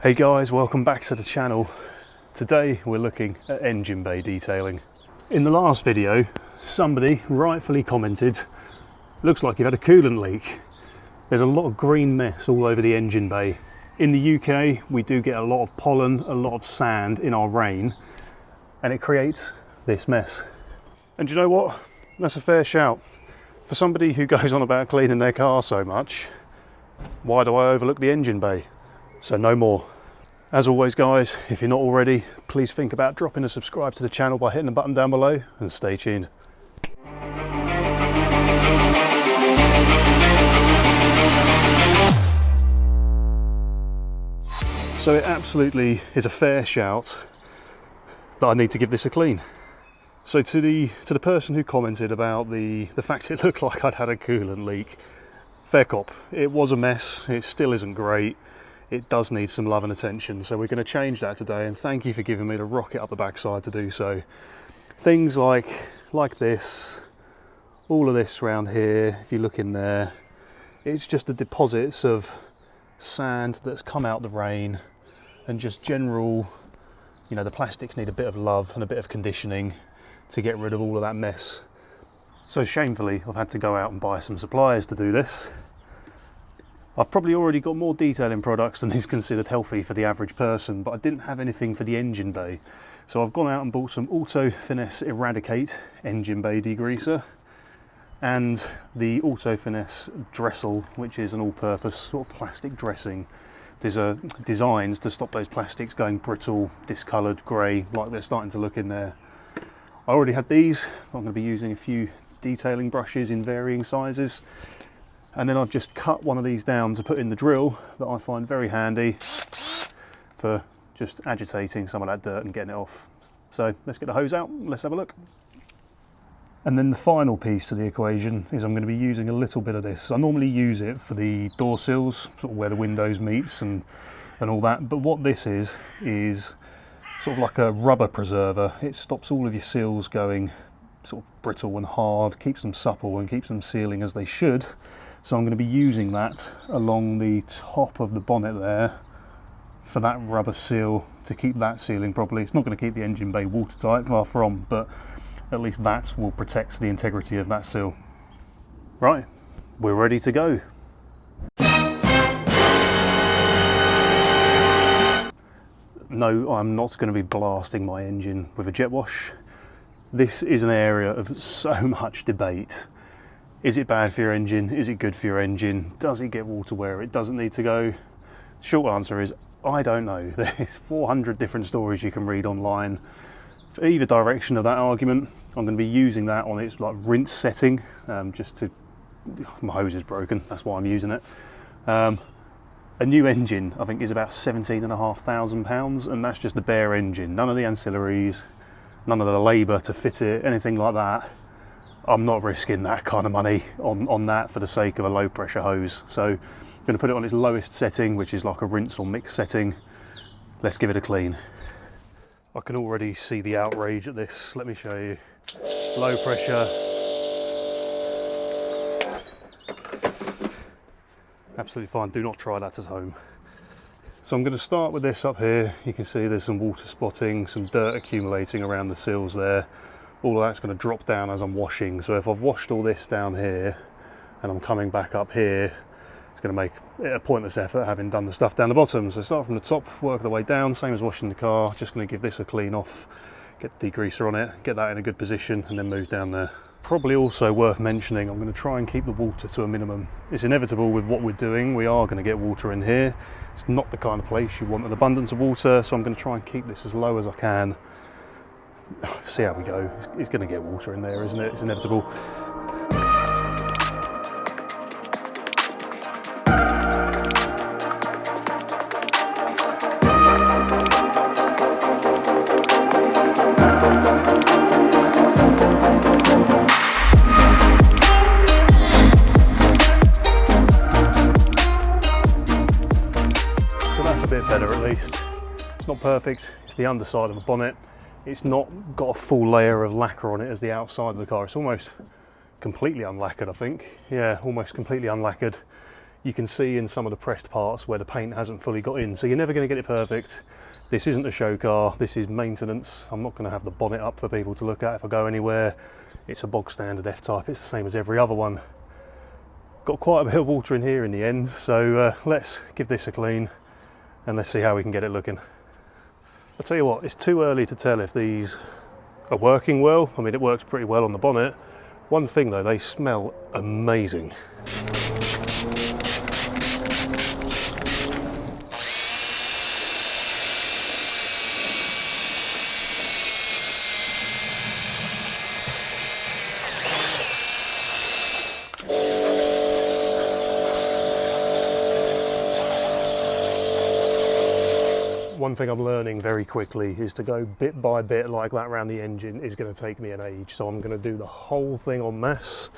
Hey guys, welcome back to the channel. Today we're looking at engine bay detailing. In the last video, somebody rightfully commented, looks like you've had a coolant leak. There's a lot of green mess all over the engine bay. In the UK, we do get a lot of pollen, a lot of sand in our rain, and it creates this mess. And you know what? That's a fair shout. For somebody who goes on about cleaning their car so much, why do I overlook the engine bay? So no more. As always guys, if you're not already, please think about dropping a subscribe to the channel by hitting the button down below and stay tuned. So it absolutely is a fair shout that I need to give this a clean. So to the person who commented about the fact it looked like I'd had a coolant leak, fair cop. It was a mess, it still isn't great. It does need some love and attention, so we're going to change that today, and thank you for giving me the rocket up the backside to do so. Things like this, all of this around here, if you look in there, it's just the deposits of sand that's come out the rain and just general, you know, the plastics need a bit of love and a bit of conditioning to get rid of all of that mess. So shamefully, I've had to go out and buy some suppliers to do this. I've probably already got more detailing products than is considered healthy for the average person, but I didn't have anything for the engine bay. So I've gone out and bought some Auto Finesse Eradicate engine bay degreaser and the Auto Finesse Dressel, which is an all-purpose sort of plastic dressing. These are designed to stop those plastics going brittle, discoloured, grey, like they're starting to look in there. I already had these. I'm going to be using a few detailing brushes in varying sizes. And then I've just cut one of these down to put in the drill that I find very handy for just agitating some of that dirt and getting it off. So let's get the hose out and let's have a look. And then the final piece to the equation is I'm going to be using a little bit of this. I normally use it for the door sills, sort of where the windows meets and all that. But what this is sort of like a rubber preserver. It stops all of your seals going sort of brittle and hard, keeps them supple and keeps them sealing as they should. So I'm going to be using that along the top of the bonnet there for that rubber seal to keep that sealing properly. It's not going to keep the engine bay watertight, far from, but at least that will protect the integrity of that seal. Right, we're ready to go. No, I'm not going to be blasting my engine with a jet wash. This is an area of so much debate. Is it bad for your engine? Is it good for your engine? Does it get water where it doesn't need to go? Short answer is, I don't know. There's 400 different stories you can read online. For either direction of that argument, I'm going to be using that on its like rinse setting, just to, my hose is broken, that's why I'm using it. A new engine, I think, is about £17,500, and that's just the bare engine. None of the ancillaries, none of the labour to fit it, anything like that. I'm not risking that kind of money on that for the sake of a low pressure hose. So I'm going to put it on its lowest setting, which is like a rinse or mix setting. Let's give it a clean. I can already see the outrage at this. Let me show you. Low pressure. Absolutely fine. Do not try that at home. So I'm going to start with this up here. You can see there's some water spotting, some dirt accumulating around the seals there. All of that's going to drop down as I'm washing. So if I've washed all this down here and I'm coming back up here, it's going to make it a pointless effort having done the stuff down the bottom. So start from the top, work the way down, same as washing the car. Just going to give this a clean off, get the degreaser on it, get that in a good position, and then move down there. Probably also worth mentioning, I'm going to try and keep the water to a minimum. It's inevitable with what we're doing. We are going to get water in here. It's not the kind of place you want an abundance of water, so I'm going to try and keep this as low as I can. See how we go. It's going to get water in there, isn't it? It's inevitable. So that's a bit better at least. It's not perfect. It's the underside of the bonnet. It's not got a full layer of lacquer on it as the outside of the car. It's almost completely unlacquered, I think. Yeah, almost completely unlacquered. you can see in some of the pressed parts where the paint hasn't fully got in, so you're never going to get it perfect. This isn't a show car, this is maintenance. I'm not going to have the bonnet up for people to look at if I go anywhere. It's a bog standard F-Type, it's the same as every other one. Got quite a bit of water in here in the end, so let's give this a clean and let's see how we can get it looking. I'll tell you what, it's too early to tell if these are working well. I mean, it works pretty well on the bonnet. One thing though, they smell amazing. One thing I'm learning very quickly is to go bit by bit like that around the engine is going to take me an age. So I'm going to do the whole thing en masse,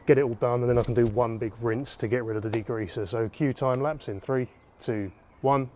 get it all done, and then I can do one big rinse to get rid of the degreaser. So cue time lapse in 3, 2, 1.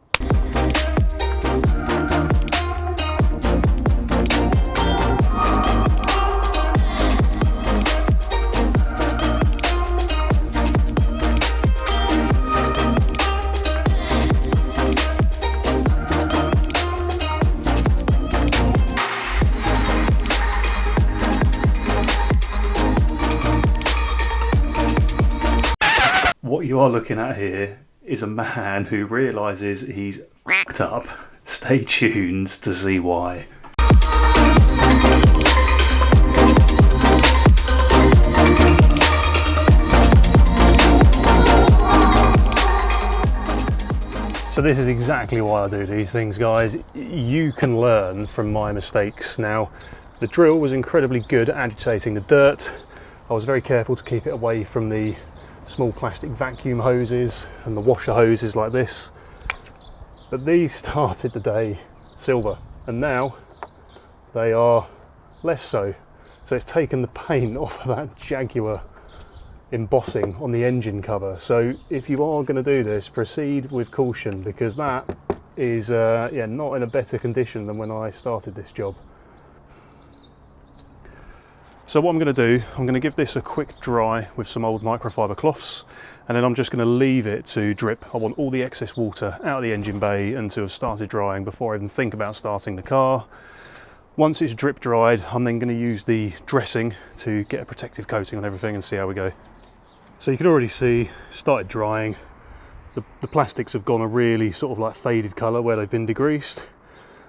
What you are looking at here is a man who realises he's f***ed up. Stay tuned to see why. So this is exactly why I do these things, guys. You can learn from my mistakes. Now, the drill was incredibly good at agitating the dirt. I was very careful to keep it away from the small plastic vacuum hoses and the washer hoses like this, but these started the day silver and now they are less so. So it's taken the paint off of that Jaguar embossing on the engine cover. So if you are going to do this, proceed with caution, because that is yeah, not in a better condition than when I started this job. So what I'm going to do, I'm going to give this a quick dry with some old microfiber cloths, and then I'm just going to leave it to drip. I want all the excess water out of the engine bay and to have started drying before I even think about starting the car. Once it's drip dried, I'm then going to use the dressing to get a protective coating on everything and see how we go. So you can already see, started drying. The plastics have gone a really sort of like faded colour where they've been degreased.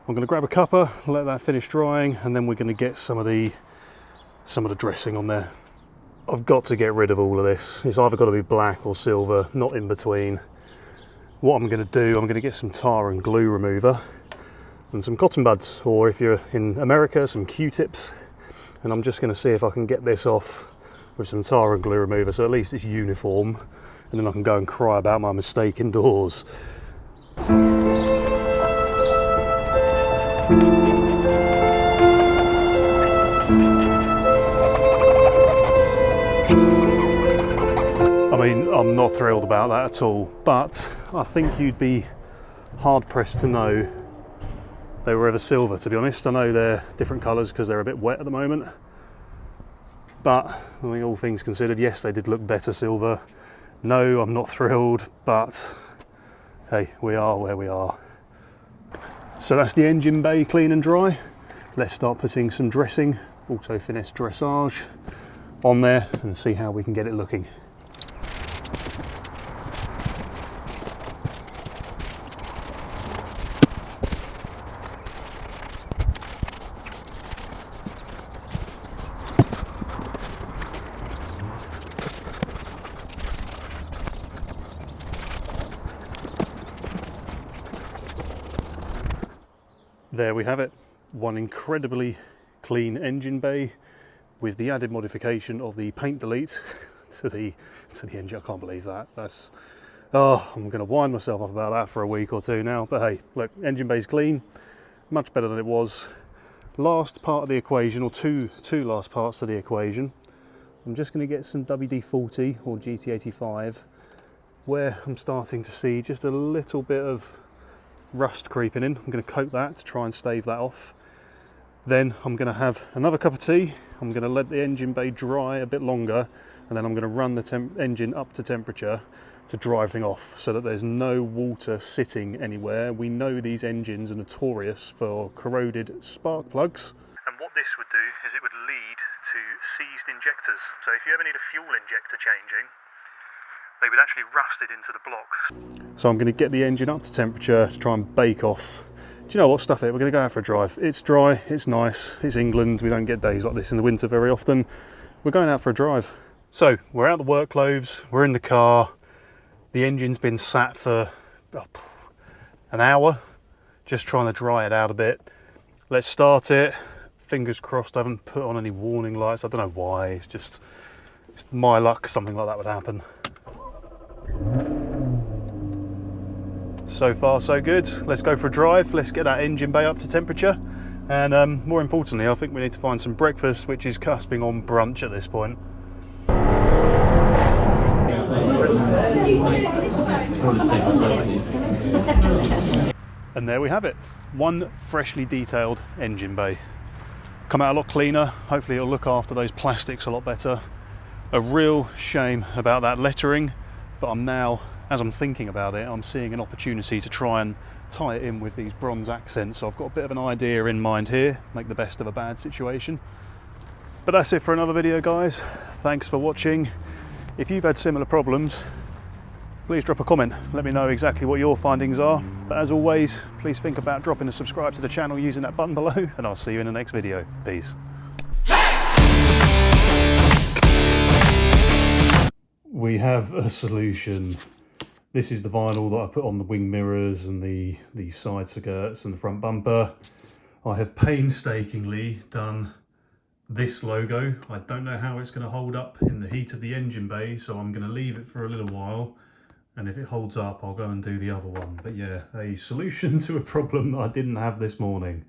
I'm going to grab a cuppa, let that finish drying, and then we're going to get some of the dressing on there. I've got to get rid of all of this. It's either got to be black or silver, not in between. What I'm going to do, I'm going to get some tar and glue remover and some cotton buds, or if you're in America, some Q-tips, and I'm just going to see if I can get this off with some tar and glue remover, so at least it's uniform, and then I can go and cry about my mistake indoors. I mean, I'm not thrilled about that at all, but I think you'd be hard pressed to know they were ever silver, to be honest. I know they're different colours because they're a bit wet at the moment, but I mean, all things considered, yes, they did look better silver. No, I'm not thrilled, but hey, we are where we are. So that's the engine bay clean and dry. Let's start putting some dressing, auto finesse dressage, on there and see how we can get it looking. There we have it, one incredibly clean engine bay with the added modification of the paint delete to the engine. I can't believe that. That's, oh, I'm going to wind myself up about that for a week or two now. But hey, look, engine bay's clean, much better than it was. Last part of the equation, or two last parts of the equation. I'm just going to get some WD-40 or GT85 where I'm starting to see just a little bit of rust creeping in. I'm going to coat that to try and stave that off. Then I'm going to have another cup of tea. I'm going to let the engine bay dry a bit longer, and then I'm going to run the engine up to temperature to dry everything off so that there's no water sitting anywhere. We know these engines are notorious for corroded spark plugs. And what this would do is it would lead to seized injectors. So if you ever need a fuel injector changing, they would actually rust it into the block. So I'm going to get the engine up to temperature to try and bake off. Do you know what, stuff it, we're going to go out for a drive. It's dry, it's nice, it's England, we don't get days like this in the winter very often. We're going out for a drive. So we're out the work clothes, we're in the car, the engine's been sat for an hour, just trying to dry it out a bit. Let's start it. Fingers crossed I haven't put on any warning lights. I don't know why, it's my luck something like that would happen. So far so good. Let's go for a drive, let's get that engine bay up to temperature, and more importantly I think we need to find some breakfast, which is cusping on brunch at this point. And there we have it, one freshly detailed engine bay. Come out a lot cleaner, hopefully it'll look after those plastics a lot better. A real shame about that lettering, but I'm now, as I'm thinking about it, I'm seeing an opportunity to try and tie it in with these bronze accents. So I've got a bit of an idea in mind here, make the best of a bad situation. But that's it for another video, guys. Thanks for watching. If you've had similar problems, please drop a comment. Let me know exactly what your findings are. But as always, please think about dropping a subscribe to the channel using that button below, and I'll see you in the next video. Peace. We have a solution. This is the vinyl that I put on the wing mirrors and the side skirts and the front bumper. I have painstakingly done this logo. I don't know how it's going to hold up in the heat of the engine bay, so I'm going to leave it for a little while, and if it holds up I'll go and do the other one. But yeah, a solution to a problem that I didn't have this morning.